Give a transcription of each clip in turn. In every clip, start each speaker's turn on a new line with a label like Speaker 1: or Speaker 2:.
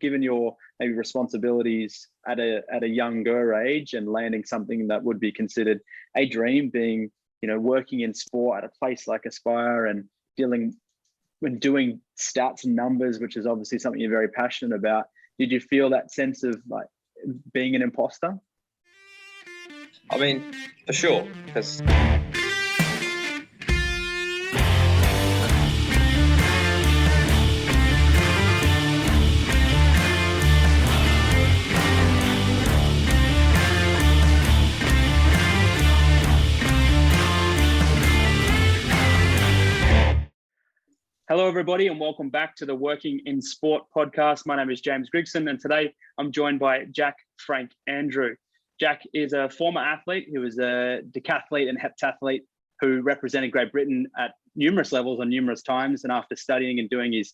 Speaker 1: given your maybe responsibilities at a younger age and landing something that would be considered a dream, being, working in sport at a place like Aspire and dealing when doing stats and numbers, which is obviously something you're very passionate about, did you feel that sense of like being an imposter?
Speaker 2: I mean, for sure, because
Speaker 1: Hello, everybody, and welcome back to the Working in Sport podcast. My name is James Grigson, and today I'm joined by Jack Frank Andrew. Jack is a former athlete who was a decathlete and heptathlete who represented Great Britain at numerous levels on numerous times. And after studying and doing his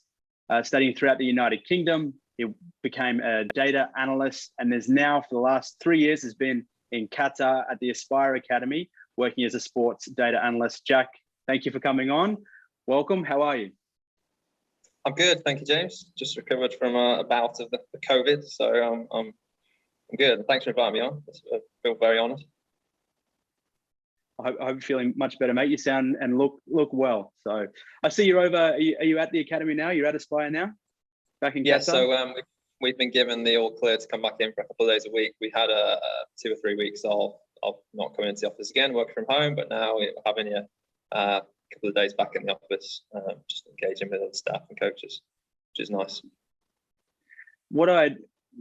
Speaker 1: studying throughout the United Kingdom, he became a data analyst, and is now for the last 3 years has been in Qatar at the Aspire Academy, working as a sports data analyst. Jack, thank you for coming on. Welcome. How are you?
Speaker 2: I'm good, thank you, James. Just recovered from a bout of the COVID, so I'm good. Thanks for inviting me on. I feel very honoured.
Speaker 1: I hope you're feeling much better, mate. You sound and look well. So I see you're over. Are you at the academy now? You're at Aspire now, back in Qatar?
Speaker 2: Yeah. So we've been given the all clear to come back in for a couple of days a week. We had 2 or 3 weeks of not coming into the office again, working from home, but now we're having a couple of days back in the office, just engaging with the staff and coaches, which is nice.
Speaker 1: One of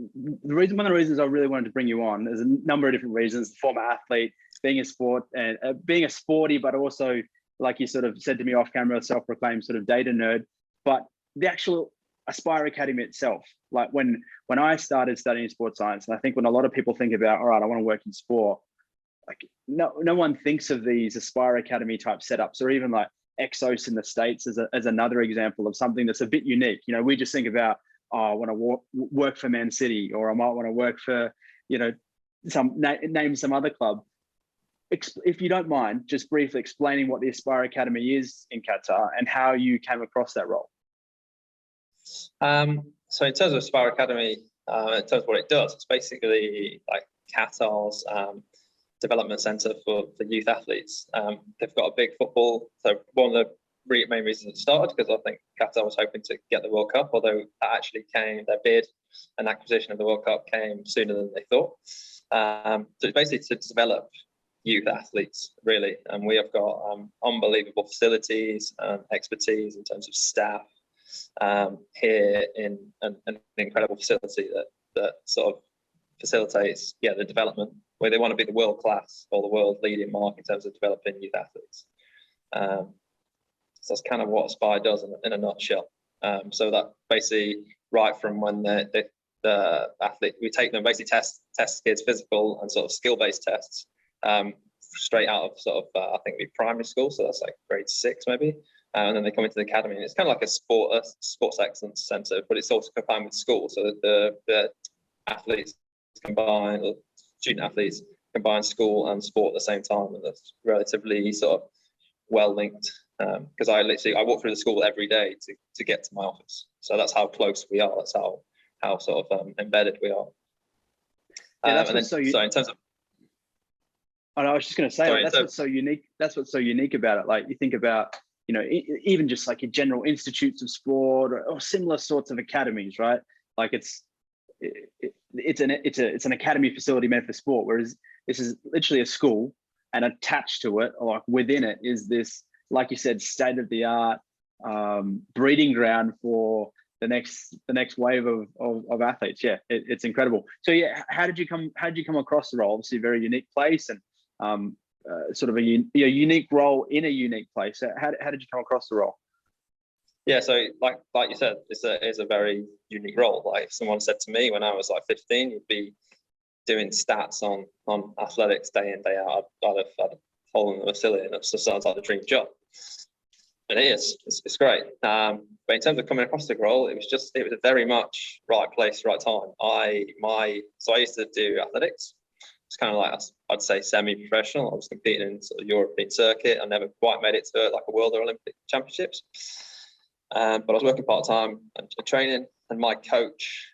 Speaker 1: the reasons I really wanted to bring you on, there's a number of different reasons. Former athlete, being a sport and being a sporty, but also, like you sort of said to me off camera, self-proclaimed sort of data nerd. But the actual Aspire Academy itself, like when I started studying sports science, and I think when a lot of people think about, all right, I want to work in sport, like no one thinks of these Aspire Academy type setups, or even like Exos in the States as another example of something that's a bit unique. We just think about, oh, I want to work for Man City, or I might want to work for, name some other club. If you don't mind, just briefly explaining what the Aspire Academy is in Qatar and how you came across that role.
Speaker 2: So in terms of Aspire Academy, in terms of what it does, it's basically like Qatar's development centre for youth athletes. They've got a big football, so one of the main reasons it started, because I think Qatar was hoping to get the World Cup, although that actually came, their bid and acquisition of the World Cup came sooner than they thought. So it's basically to develop youth athletes, really, and we have got unbelievable facilities and expertise in terms of staff here in an incredible facility that sort of facilitates the development, where they want to be the world class or the world leading mark in terms of developing youth athletes. So that's kind of what Aspire does in a nutshell. So that basically, right from when the athlete, we take them, basically test kids physical and sort of skill-based tests straight out of sort of I think it'd be primary school, so that's like grade 6 maybe, and then they come into the academy, and it's kind of like a sports excellence centre, but it's also combined with school, so that the athletes combine, or student athletes combine school and sport at the same time, and that's relatively sort of well linked, because I walk through the school every day to get to my office, so that's how close we are. That's how sort of embedded we are.
Speaker 1: That's what's so in
Speaker 2: terms of.
Speaker 1: I was just going to say, that's what's so unique. That's what's so unique about it. Like you think about, even just like your general institutes of sport or similar sorts of academies, right? Like it's an academy facility meant for sport, whereas this is literally a school, and attached to it, or like within it, is this, like you said, state of the art breeding ground for the next wave of athletes. Yeah, it's incredible. So yeah, how did you come across the role? Obviously, a very unique place, and sort of a unique role in a unique place. So how did you come across the role?
Speaker 2: Yeah, so like you said, it's a very unique role. Like if someone said to me when I was like 15, you'd be doing stats on athletics day in, day out, I'd have had a hole in the facility, and it just sounds like the dream job. And it is, it's great. But in terms of coming across the role, it was a very much right place, right time. So I used to do athletics. It's kind of like, I'd say, semi-professional. I was competing in sort of European circuit. I never quite made it to like a World or Olympic Championships. But I was working part-time and training, my coach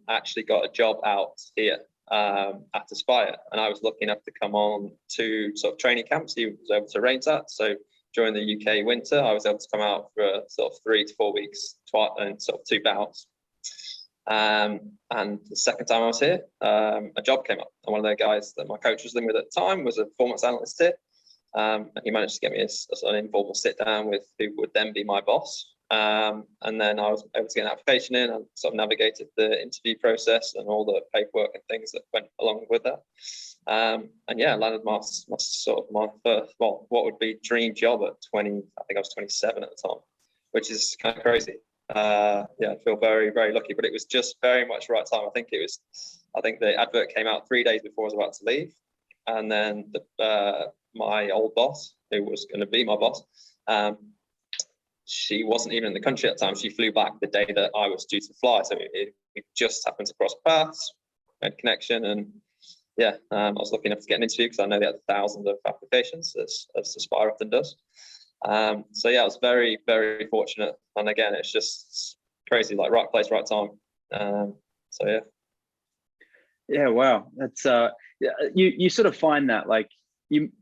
Speaker 2: actually got a job out here at Aspire, and I was lucky enough to come on to sort of training camps. He was able to arrange that. So during the UK winter, I was able to come out for sort of 3 to 4 weeks and sort of 2 bouts. And the second time I was here, a job came up, and one of the guys that my coach was living with at the time was a performance analyst here. And he managed to get me an informal sit down with who would then be my boss. And then I was able to get an application in and sort of navigated the interview process and all the paperwork and things that went along with that. And yeah, landed my sort of my first, well, what would be dream job at 20, I think I was 27 at the time, which is kind of crazy. Yeah, I feel very, very lucky, but it was just very much the right time. I think the advert came out 3 days before I was about to leave. And then my old boss, who was going to be my boss, she wasn't even in the country at the time. She flew back the day that I was due to fly. So it just happened to cross paths, made connection. And yeah, I was lucky enough to get an interview because I know they had thousands of applications, as Aspire often does. So yeah, I was very, very fortunate. And again, it's just crazy, like right place, right time. So yeah.
Speaker 1: Yeah, wow. That's you sort of find that like you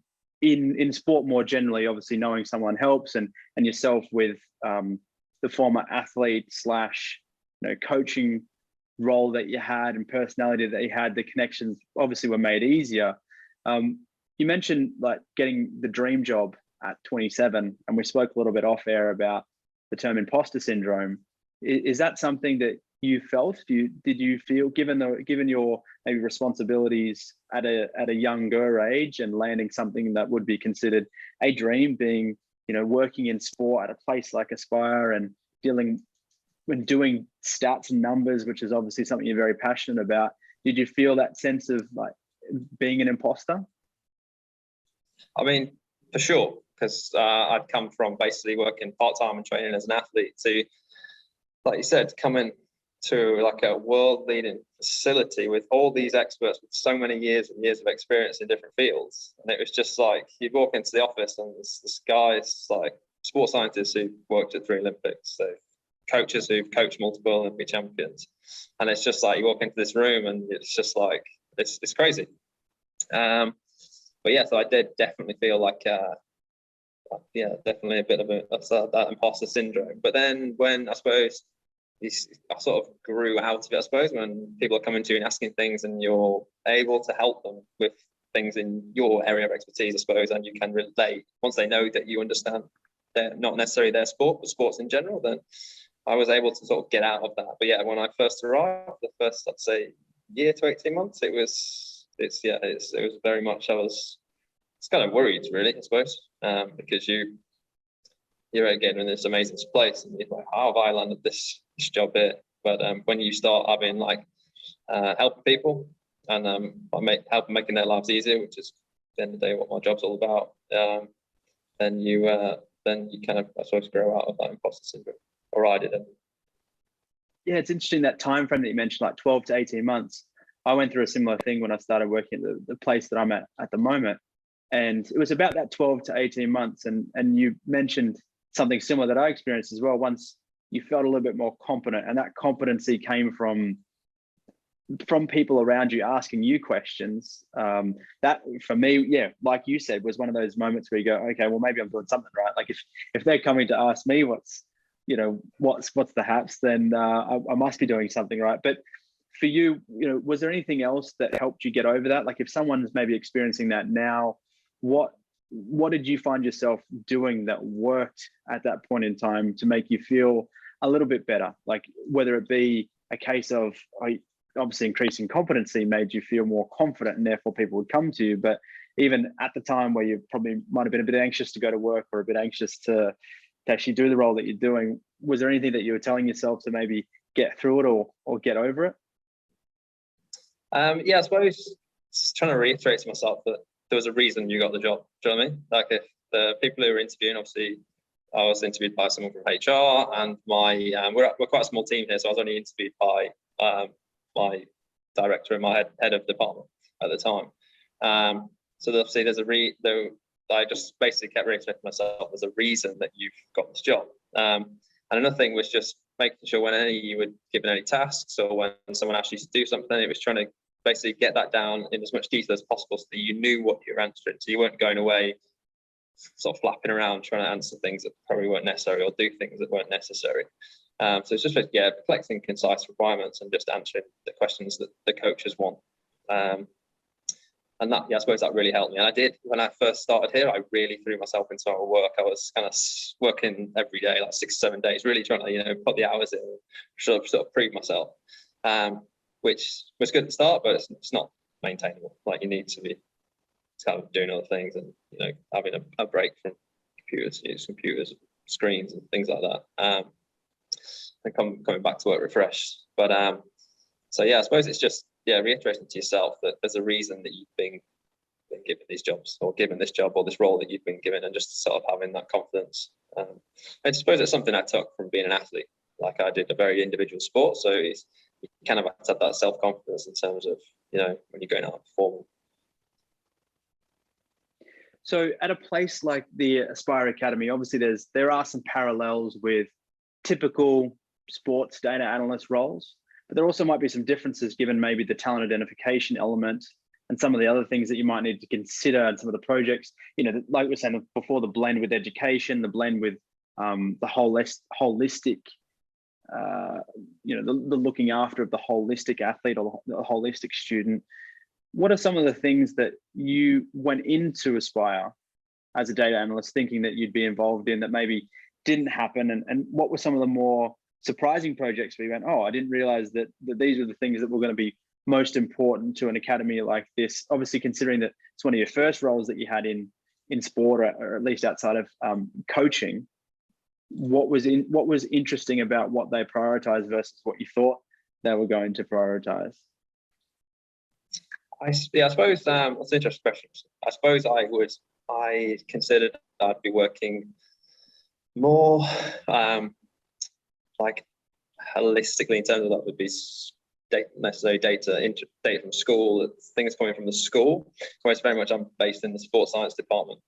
Speaker 1: in sport more generally, obviously knowing someone helps, and yourself with the former athlete slash coaching role that you had and personality that you had, the connections obviously were made easier. You mentioned like getting the dream job at 27, and we spoke a little bit off air about the term imposter syndrome. Is that something that you felt? Did you feel, given your maybe responsibilities at a younger age and landing something that would be considered a dream, being working in sport at a place like Aspire and doing stats and numbers, which is obviously something you're very passionate about, did you feel that sense of like being an imposter?
Speaker 2: I mean, for sure, because I'd come from basically working part-time and training as an athlete to, like you said, coming to like a world-leading facility with all these experts with so many years and years of experience in different fields. And it was just like, you'd walk into the office and this guy's like sports scientists who worked at 3 Olympics, so coaches who've coached multiple Olympic champions. And it's just like, you walk into this room and it's just like, it's crazy. But yeah, so I did definitely feel like, yeah, definitely a bit of that imposter syndrome. But then when I suppose I sort of grew out of it, I suppose, when people are coming to you and asking things and you're able to help them with things in your area of expertise, I suppose, and you can relate once they know that you understand not necessarily their sport, but sports in general, then I was able to sort of get out of that. But yeah, when I first arrived, the first, I'd say, year to 18 months, it was very much, it's kind of worried, really, I suppose, because you're again in this amazing place and you're like, how have I landed this job here? But when you start having like helping people and helping making their lives easier, which is at the end of the day what my job's all about, then you kind of, I suppose, grow out of that imposter syndrome, or I did.
Speaker 1: Yeah, it's interesting that time frame that you mentioned, like 12 to 18 months. I went through a similar thing when I started working at the place that I'm at the moment, and it was about that 12 to 18 months. And you mentioned something similar that I experienced as well. Once you felt a little bit more confident, and that competency came from people around you asking you questions. That for me, yeah, like you said, was one of those moments where you go, okay, well, maybe I'm doing something right. Like if they're coming to ask me what's the haps, then I must be doing something right. But for you, was there anything else that helped you get over that? Like if someone's maybe experiencing that now, what did you find yourself doing that worked at that point in time to make you feel a little bit better? Like whether it be a case of obviously increasing competency made you feel more confident and therefore people would come to you, but even at the time where you probably might have been a bit anxious to go to work or a bit anxious to actually do the role that you're doing, was there anything that you were telling yourself to maybe get through it or get over it?
Speaker 2: Yeah, I suppose just trying to reiterate to myself that there was a reason you got the job. Do you know what I mean? Like if the people who were interviewing, obviously I was interviewed by someone from HR, and we're quite a small team here, so I was only interviewed by my director and my head of department at the time. So obviously I just basically kept reiterating to myself, there's a reason that you've got this job. And another thing was just making sure when you were given any tasks or when someone asked you to do something, it was trying to basically get that down in as much detail as possible so that you knew what you were answering. So you weren't going away sort of flapping around trying to answer things that probably weren't necessary or do things that weren't necessary. So it's just collecting concise requirements and just answering the questions that the coaches want. And that, I suppose that really helped me. And I did, when I first started here, I really threw myself into our work. I was kind of working every day, like 6 or 7 days, really trying to, put the hours in, sort of prove myself, which was good to start, but it's not maintainable. Like, you need to be kind of doing other things and, having a break from computers, screens and things like that. And coming back to work refreshed. But so yeah, I suppose it's just reiterating to yourself that there's a reason that you've been given these jobs, or given this job or this role that you've been given, and just sort of having that confidence. I suppose it's something I took from being an athlete. Like, I did a very individual sport, so you kind of have to have that self-confidence in terms of when you're going out and performing.
Speaker 1: So at a place like the Aspire Academy, obviously there are some parallels with typical sports data analyst roles, but there also might be some differences given maybe the talent identification element and some of the other things that you might need to consider, and some of the projects, like we were saying before, the blend with education, the blend with the holistic, the looking after of the holistic athlete or the holistic student. What are some of the things that you went into Aspire as a data analyst thinking that you'd be involved in that maybe didn't happen? And what were some of the more surprising projects where you went, oh, I didn't realize that these are the things that were going to be most important to an academy like this? Obviously, considering that it's one of your first roles that you had in sport, or at least outside of coaching, what was interesting about what they prioritized versus what you thought they were going to prioritize?
Speaker 2: I suppose that's an interesting question. I suppose I considered I'd be working more like holistically in terms of that would be necessary data from school, things coming from the school. Whereas very much I'm based in the sports science department,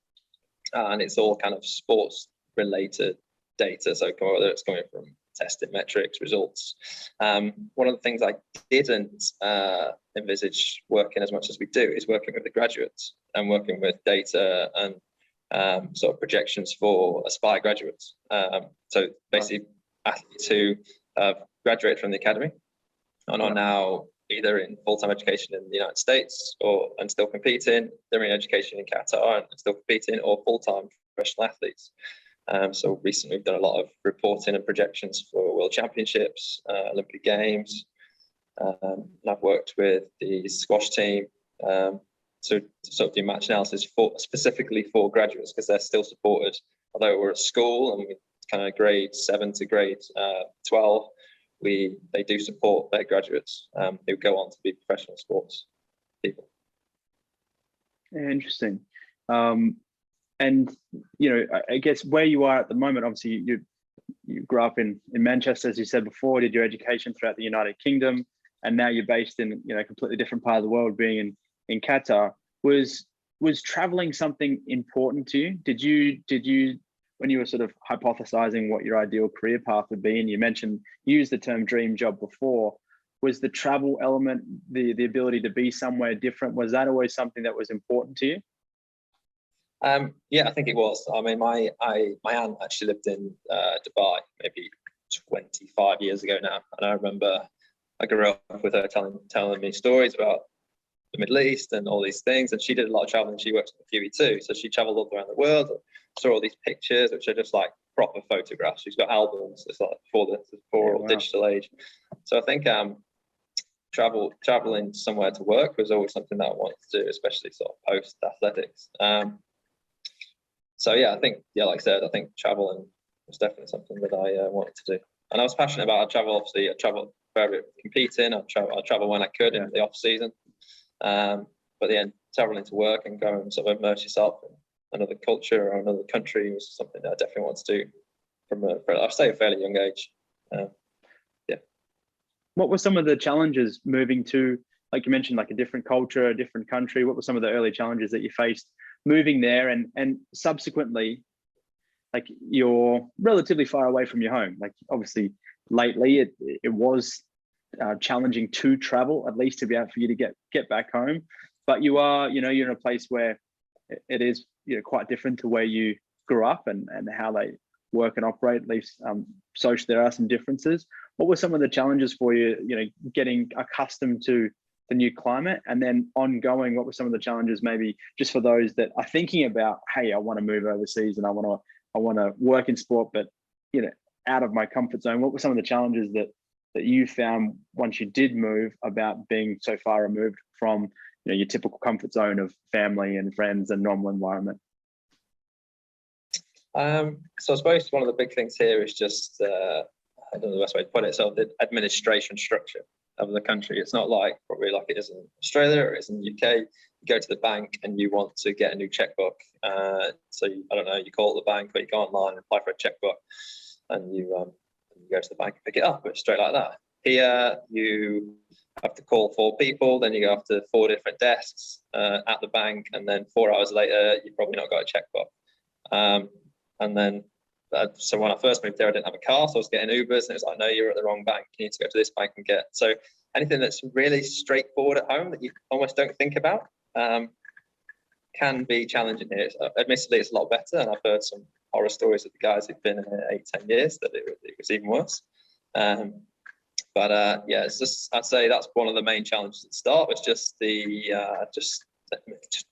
Speaker 2: and it's all kind of sports related data. So whether it's coming from testing metrics, results. One of the things I didn't envisage working as much as we do is working with the graduates and working with data and sort of projections for Aspire graduates. So basically athletes who have graduated from the academy and are now either in full-time education in the United States and still competing, they're in education in Qatar and still competing, or full-time professional athletes. So recently we've done a lot of reporting and projections for World Championships, Olympic Games. And I've worked with the squash team to sort of do match analysis specifically for graduates, because they're still supported. Although we're at school and we kind of grade 7 to grade 12, they do support their graduates who go on to be professional sports people.
Speaker 1: Interesting. And I guess where you are at the moment, obviously you grew up in Manchester, as you said before, did your education throughout the United Kingdom, and now you're based in a completely different part of the world, being in Qatar. Was traveling something important to you? Did you when you were sort of hypothesizing what your ideal career path would be, and you used the term dream job before, was the travel element, the ability to be somewhere different, was that always something that was important to you?
Speaker 2: Yeah, I think it was. I mean, my aunt actually lived in Dubai maybe 25 years ago now, and I remember I grew up with her telling me stories about the Middle East and all these things, and she did a lot of traveling. She worked at the QE too, so she traveled all around the world, saw all these pictures, which are just like proper photographs. She's got albums. It's like before digital age. So I think traveling somewhere to work was always something that I wanted to do, especially sort of post athletics. So yeah, I think, like I said, I think traveling was definitely something that I wanted to do, and I was passionate about. I travel for competing. I travel when I could in the off season, but then traveling to work and go and sort of immerse yourself in another culture or another country was something that I definitely wanted to do from I'd say a fairly young age. Yeah. What
Speaker 1: were some of the challenges moving to, like you mentioned, like a different culture, a different country? What were some of the early challenges that you faced moving there, and subsequently, like, you're relatively far away from your home? Like, obviously lately it was challenging to travel, at least to be able for you to get back home. But you are, you're in a place where it is, quite different to where you grew up and how they work and operate. At least social, there are some differences. What were some of the challenges for you, getting accustomed to the new climate, and then ongoing, what were some of the challenges maybe just for those that are thinking about, hey, I want to move overseas and I want to work in sport, but out of my comfort zone? What were some of the challenges that you found once you did move, about being so far removed from your typical comfort zone of family and friends and normal environment?
Speaker 2: So I suppose one of the big things here is just I don't know the best way to put it. So the administration structure of the country, it's not probably like it is in Australia or it is in the UK. You go to the bank and you want to get a new checkbook. So I don't know, you call the bank, or you go online and apply for a checkbook, and you go to the bank and pick it up. It's straight like that. Here you have to call 4 people, then you go up to 4 different desks at the bank, and then 4 hours later you've probably not got a checkbook. And then so when I first moved there, I didn't have a car, so I was getting Ubers, and it was like, no, you're at the wrong bank. You need to go to this bank and get. So anything that's really straightforward at home that you almost don't think about can be challenging here. Admittedly, it's a lot better, and I've heard some horror stories of the guys who've been here 8-10 years that it was even worse. But yeah, it's just, I'd say that's one of the main challenges at the start, was just the just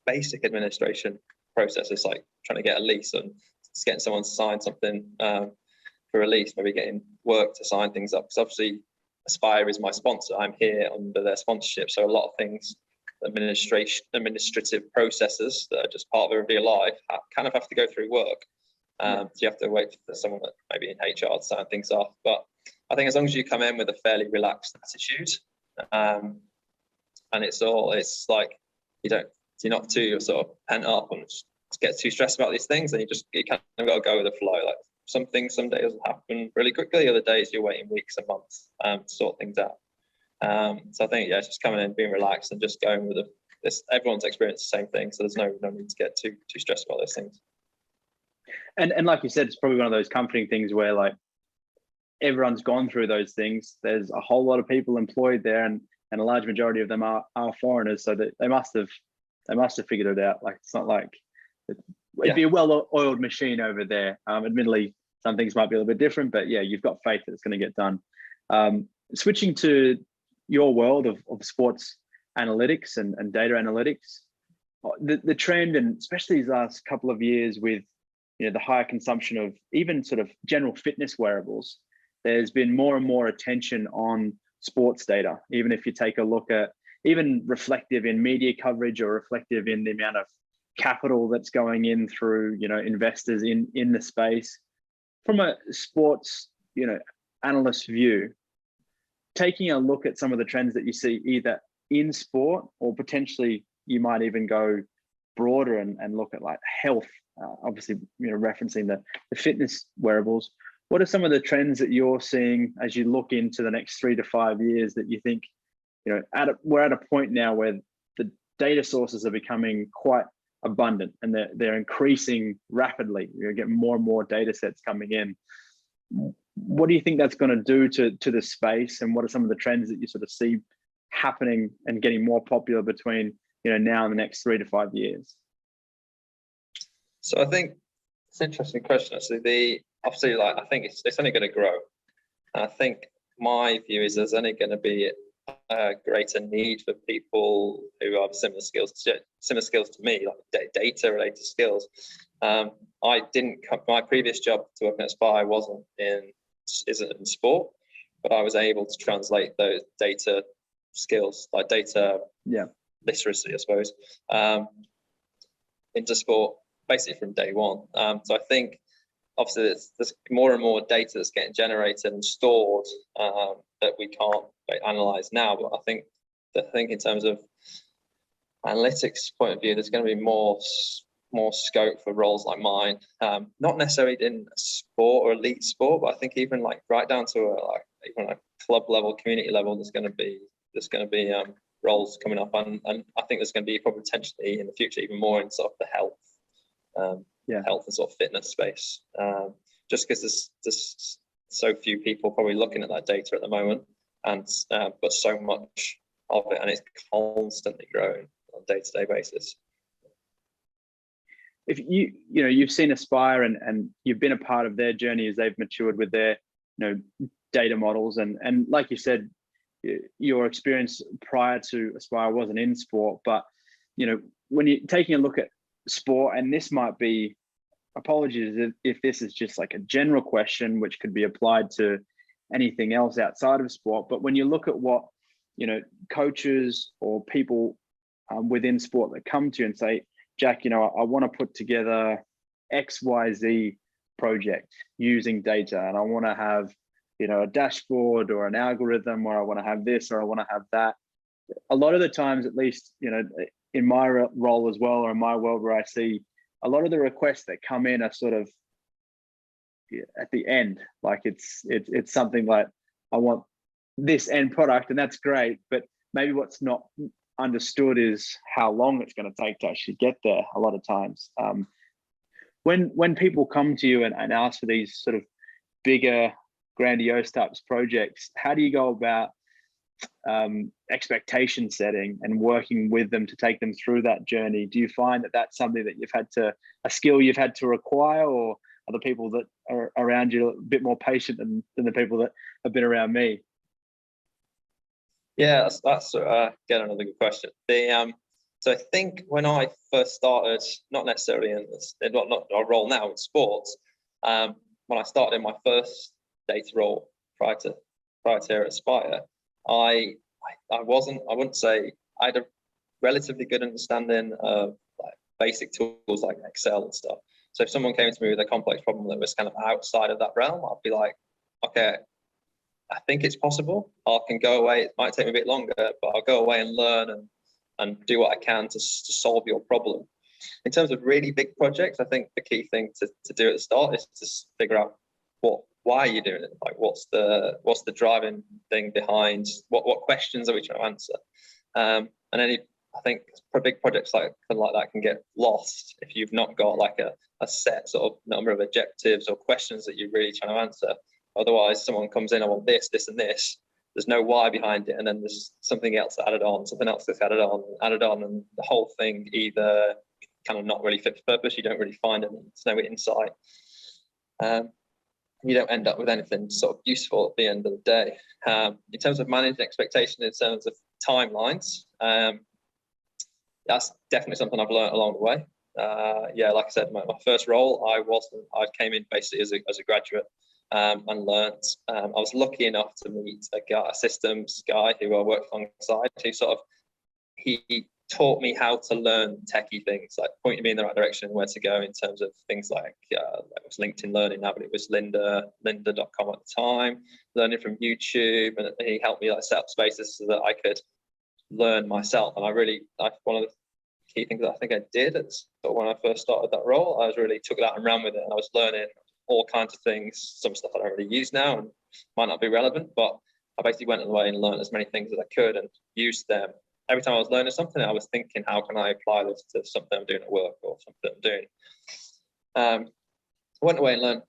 Speaker 2: basic administration processes, like trying to get a lease and just getting someone to sign something for a lease, maybe getting work to sign things up. Because obviously Aspire is my sponsor. I'm here under their sponsorship. So a lot of things, administrative processes that are just part of everyday life kind of have to go through work. So you have to wait for someone that maybe in HR to sign things off. But I think as long as you come in with a fairly relaxed attitude, and it's like you're not too sort of pent up and get too stressed about these things, and you kind of got to go with the flow. Like some days will happen really quickly, other days you're waiting weeks and months to sort things out. So I think it's just coming in, being relaxed, and just going with this. Everyone's experienced the same thing, so there's no need to get too stressed about those things.
Speaker 1: And like you said, it's probably one of those comforting things where like everyone's gone through those things. There's a whole lot of people employed there, and a large majority of them are foreigners, so that they must have figured it out. Like it's not like it'd be a well-oiled machine over there. Admittedly, some things might be a little bit different, but yeah, you've got faith that it's going to get done. Switching to your world of sports analytics and data analytics, the trend, and especially these last couple of years with the higher consumption of even sort of general fitness wearables, there's been more and more attention on sports data. Even if you take a look at, even reflective in media coverage or reflective in the amount of capital that's going in through investors in the space. From a sports analyst view, taking a look at some of the trends that you see either in sport, or potentially you might even go broader and look at like health, obviously referencing the fitness wearables. What are some of the trends that you're seeing as you look into the next 3 to 5 years that you think we're at a point now where the data sources are becoming quite abundant and they're increasing rapidly? You're getting more and more data sets coming in. What do you think that's going to do to the space, and what are some of the trends that you sort of see happening and getting more popular between now and the next 3 to 5 years?
Speaker 2: So I think it's an interesting question. Actually, obviously, like I think it's only going to grow. And I think my view is there's only going to be a greater need for people who have similar skills to me, like data related skills. My previous job to work at Aspire isn't in sport, but I was able to translate those data skills, like data literacy, I suppose, into sport basically from day one. So I think obviously there's more and more data that's getting generated and stored that we can't analyze now. But I think in terms of analytics point of view, there's going to be more scope for roles like mine. Not necessarily in sport or elite sport, but I think even like right down to even a club level, community level, there's going to be roles coming up, and I think there's going to be probably potentially in the future even more in sort of the health and sort of fitness space. Just because so few people probably looking at that data at the moment, and but so much of it, and it's constantly growing on a day-to-day basis.
Speaker 1: If you've seen Aspire and you've been a part of their journey as they've matured with their data models, and like you said, your experience prior to Aspire wasn't in sport, but when you're taking a look at sport, and this might be, apologies if this is just like a general question which could be applied to anything else outside of sport, but when you look at what coaches or people within sport that come to you and say, Jack, I want to put together XYZ project using data, and I want to have a dashboard or an algorithm, or I want to have this or I want to have that. A lot of the times, at least in my role as well, or in my world, where I see a lot of the requests that come in are sort of at the end, like it's something like, I want this end product, and that's great, but maybe what's not understood is how long it's going to take to actually get there a lot of times. When people come to you and ask for these sort of bigger, grandiose types projects, how do you go about expectation setting and working with them to take them through that journey? Do you find that that's something that a skill you've had to acquire, or are the people that are around you a bit more patient than the people that have been around me?
Speaker 2: Yeah, that's again another good question. So I think when I first started, not necessarily not our role now in sports, when I started in my first data role prior to Aspire, I wouldn't say I had a relatively good understanding of like basic tools like Excel and stuff. So if someone came to me with a complex problem that was kind of outside of that realm, I'd be like, okay, I think it's possible. I can go away. It might take me a bit longer, but I'll go away and learn and do what I can to solve your problem. In terms of really big projects, I think the key thing to do at the start is to figure out why are you doing it? Like, what's the driving thing behind what questions are we trying to answer? And then I think for big projects like that can get lost if you've not got like a set sort of number of objectives or questions that you're really trying to answer. Otherwise, someone comes in, I want this, this, and this. There's no why behind it, and then there's something else added on, something else that's added on, and the whole thing either kind of not really fit for purpose. You don't really find any, there's no insight. You don't end up with anything sort of useful at the end of the day. In terms of managing expectation, in terms of timelines, that's definitely something I've learned along the way. Yeah, like I said, my first role, I came in basically as a graduate. And learnt. I was lucky enough to meet a systems guy who I worked alongside, he taught me how to learn techie things, like pointing me in the right direction, where to go in terms of things like it was LinkedIn Learning now, but it was lynda.com at the time, learning from YouTube, and he helped me like set up spaces so that I could learn myself. And one of the key things that I think I did when I first started that role, I really took that and ran with it, and I was learning all kinds of things, some stuff I don't really use now and might not be relevant, but I basically went away and learned as many things as I could and used them. Every time I was learning something, I was thinking, how can I apply this to something I'm doing at work or something I'm doing? I went away and learned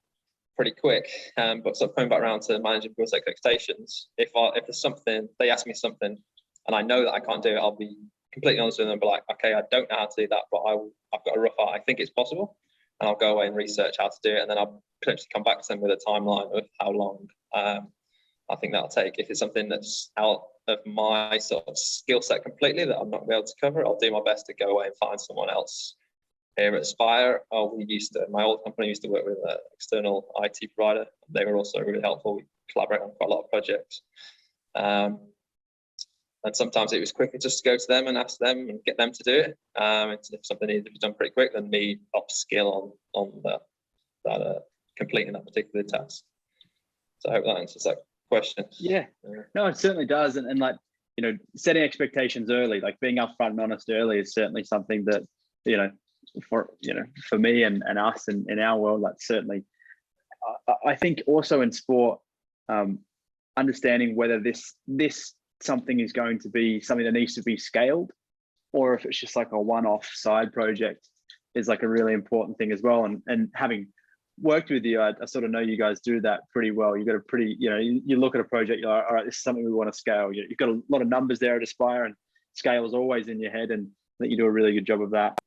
Speaker 2: pretty quick, but sort of coming back around to managing people's expectations, if there's something, they ask me something and I know that I can't do it, I'll be completely honest with them and be like, okay, I don't know how to do that, but I've got a rough art, I think it's possible. And I'll go away and research how to do it, and then I'll potentially come back to them with a timeline of how long I think that'll take. If it's something that's out of my sort of skill set completely that I'm not going to be able to cover, I'll do my best to go away and find someone else. Here at Aspire, my old company used to work with an external IT provider. They were also really helpful. We collaborate on quite a lot of projects. And sometimes it was quicker just to go to them and ask them and get them to do it. If something needed to be done pretty quick, then me upskill on that completing that particular task. So I hope that answers that question.
Speaker 1: Yeah, no, it certainly does. And like, setting expectations early, like being upfront and honest early is certainly something that, for me and us in our world, that's certainly, I think also in sport, understanding whether this something is going to be something that needs to be scaled, or if it's just like a one-off side project is like a really important thing as well. And having worked with you, I sort of know you guys do that pretty well. You've got a pretty, you look at a project, you're like, all right, this is something we want to scale. You've got a lot of numbers there at Aspire, and scale is always in your head, and I think you do a really good job of that.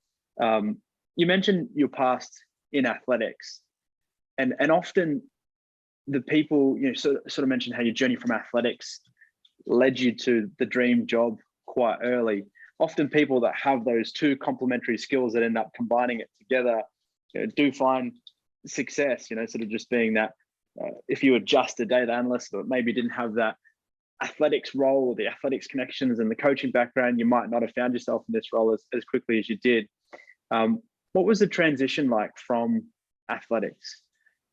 Speaker 1: You mentioned your past in athletics, and often the people, sort of mentioned how your journey from athletics led you to the dream job quite early. Often people that have those two complementary skills that end up combining it together, do find success, sort of just being that, if you were just a data analyst, but maybe didn't have that athletics role or the athletics connections and the coaching background, you might not have found yourself in this role as quickly as you did. What was the transition like from athletics,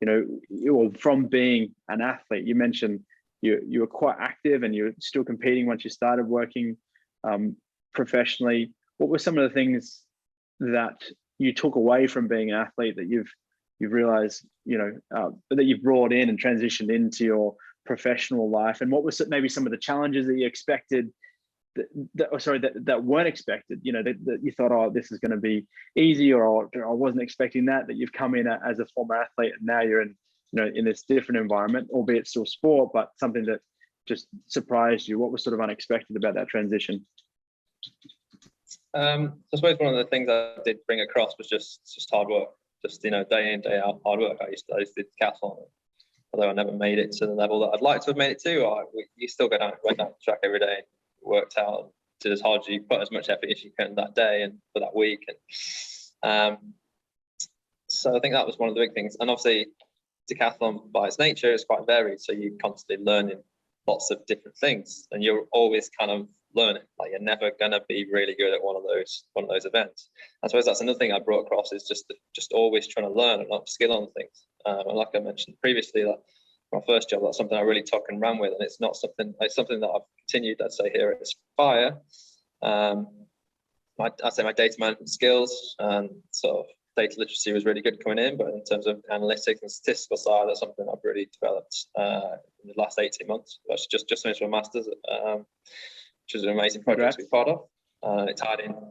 Speaker 1: or from being an athlete? You mentioned you were quite active and you're still competing once you started working professionally. What were some of the things that you took away from being an athlete that you've realized, that you've brought in and transitioned into your professional life? And what was maybe some of the challenges that you expected that weren't expected, that you thought, oh, this is going to be easy, or I wasn't expecting that you've come in as a former athlete and now you're in this different environment, albeit still sport, but something that just surprised you? What was sort of unexpected about that transition?
Speaker 2: I suppose one of the things I did bring across was just hard work, just day in, day out hard work. I used to do decathlon, although I never made it to the level that I'd like to have made it to. You still went down the track every day, worked out, did as hard as you, put as much effort as you can that day and for that week. And so I think that was one of the big things. And obviously decathlon by its nature is quite varied, so you're constantly learning lots of different things, and you're always kind of learning. Like, you're never gonna be really good at one of those events. I suppose that's another thing I brought across, is just always trying to learn and upskill on things. And like I mentioned previously, that my first job, that's something I really took and ran with, and it's something that I've continued, I'd say, here at Aspire. I'd say my data management skills and sort of data literacy was really good coming in, but in terms of analytics and statistical side, that's something I've really developed in the last 18 months. That's just finished my master's, which was an amazing project to be part of. It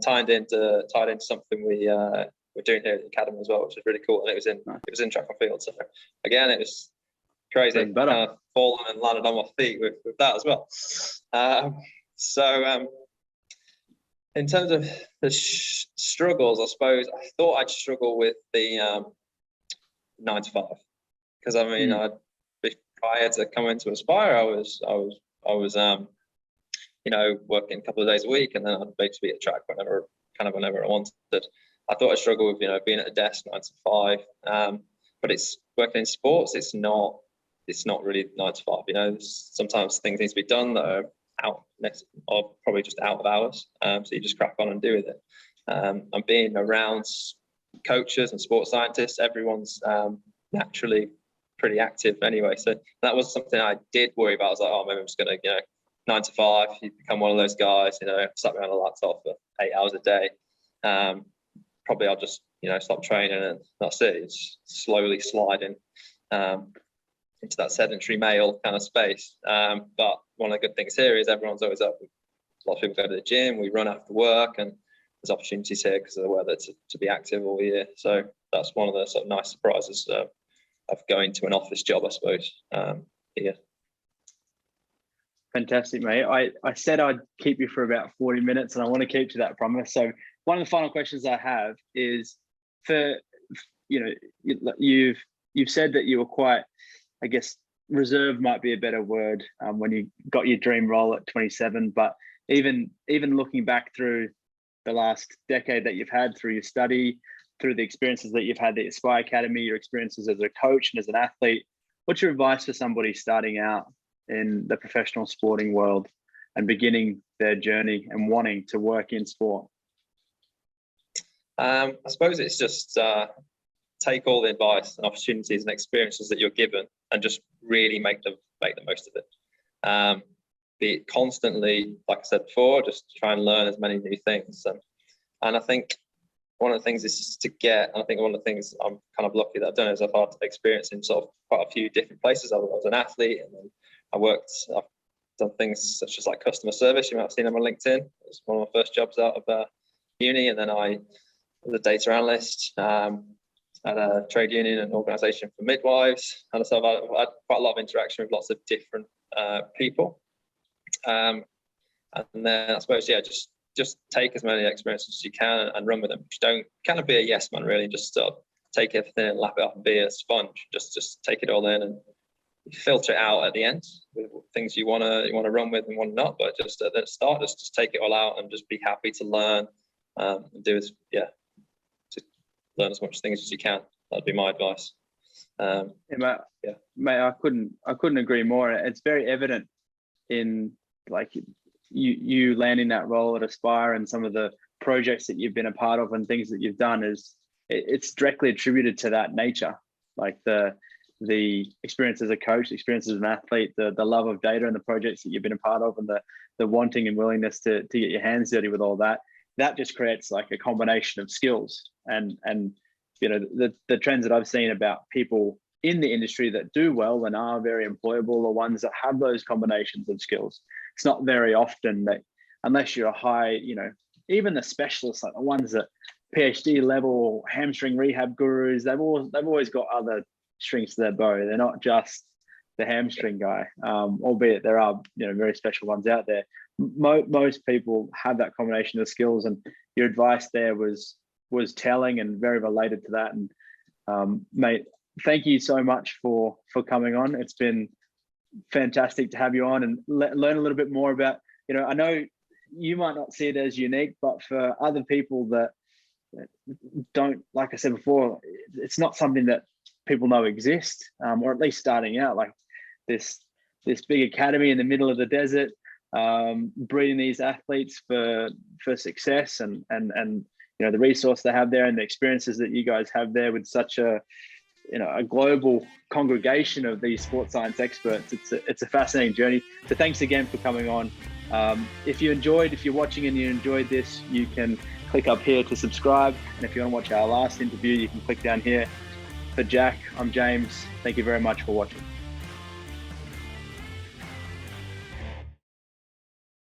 Speaker 2: tied into something we're doing here at the academy as well, which is really cool. And it was in track and field. So again, it was crazy. Kind of fallen and landed on my feet with that as well. In terms of the struggles, I suppose I thought I'd struggle with the 9 to 5, because prior to coming to Aspire, I was working a couple of days a week, and then I'd basically be at track whenever I wanted. I thought I'd struggle with being at a desk 9 to 5, but it's working in sports. It's not really 9 to 5. Sometimes things need to be done that are probably just out of hours, so you just crack on and do with it. And being around coaches and sports scientists, everyone's naturally pretty active anyway, so that was something I did worry about. I was like, oh, maybe I'm just gonna 9 to 5, you become one of those guys, sat behind a laptop for 8 hours a day. Probably I'll just stop training and that's it. It's slowly sliding into that sedentary male kind of space. But one of the good things here is everyone's always up. Lots of people go to the gym, we run after work, and there's opportunities here because of the weather to be active all year. So that's one of the sort of nice surprises of going to an office job, I suppose, here.
Speaker 1: Fantastic, mate. I said I'd keep you for about 40 minutes, and I want to keep to that promise. So one of the final questions I have is, you've said that you were quite, I guess, reserved might be a better word, when you got your dream role at 27. But even looking back through the last decade that you've had, through your study, through the experiences that you've had at the Aspire Academy, your experiences as a coach and as an athlete, what's your advice for somebody starting out in the professional sporting world and beginning their journey and wanting to work in sport?
Speaker 2: I suppose it's just take all the advice and opportunities and experiences that you're given and just really make the most of it. Be constantly, like I said before, just try and learn as many new things. And I think one of the things is I think one of the things I'm kind of lucky that I've done is I've had experience in sort of quite a few different places. I was an athlete, and then I've done things such as like customer service. You might have seen them on LinkedIn. It was one of my first jobs out of uni, and then I was a data analyst. at a trade union and organisation for midwives, and so I've had quite a lot of interaction with lots of different people. And then I suppose, yeah, just take as many experiences as you can and run with them. Just don't kind of be a yes man, really. Just sort of take everything and lap it up and be a sponge. Just take it all in and filter it out at the end with things you wanna run with and want not. But just at the start, just take it all out and just be happy to learn and do as to learn as much things as you can. That'd be my advice.
Speaker 1: Mate, I couldn't agree more. It's very evident in like you landing that role at Aspire and some of the projects that you've been a part of and things that you've done it's directly attributed to that nature, like the experience as a coach, experience as an athlete, the love of data and the projects that you've been a part of, and the wanting and willingness to get your hands dirty with all that just creates like a combination of skills. And you know, the trends that I've seen about people in the industry that do well and are very employable are ones that have those combinations of skills. It's not very often that, unless you're a high, you know, even the specialists, like the ones that PhD level hamstring rehab gurus, they've always got other strings to their bow. They're not just the hamstring guy, albeit there are, you know, very special ones out there. Most people have that combination of skills, and your advice there was telling and very related to that. And mate, thank you so much for coming on. It's been fantastic to have you on and learn a little bit more about, you know, I know you might not see it as unique, but for other people that don't, like I said before, it's not something that people know exist, or at least starting out, like this big academy in the middle of the desert, breeding these athletes for success, and you know, the resource they have there and the experiences that you guys have there with such a, you know, a global congregation of these sports science experts. It's a fascinating journey. So thanks again for coming on. If you're watching and you enjoyed this, you can click up here to subscribe. And if you want to watch our last interview, you can click down here. For Jack, I'm James. Thank you very much for watching.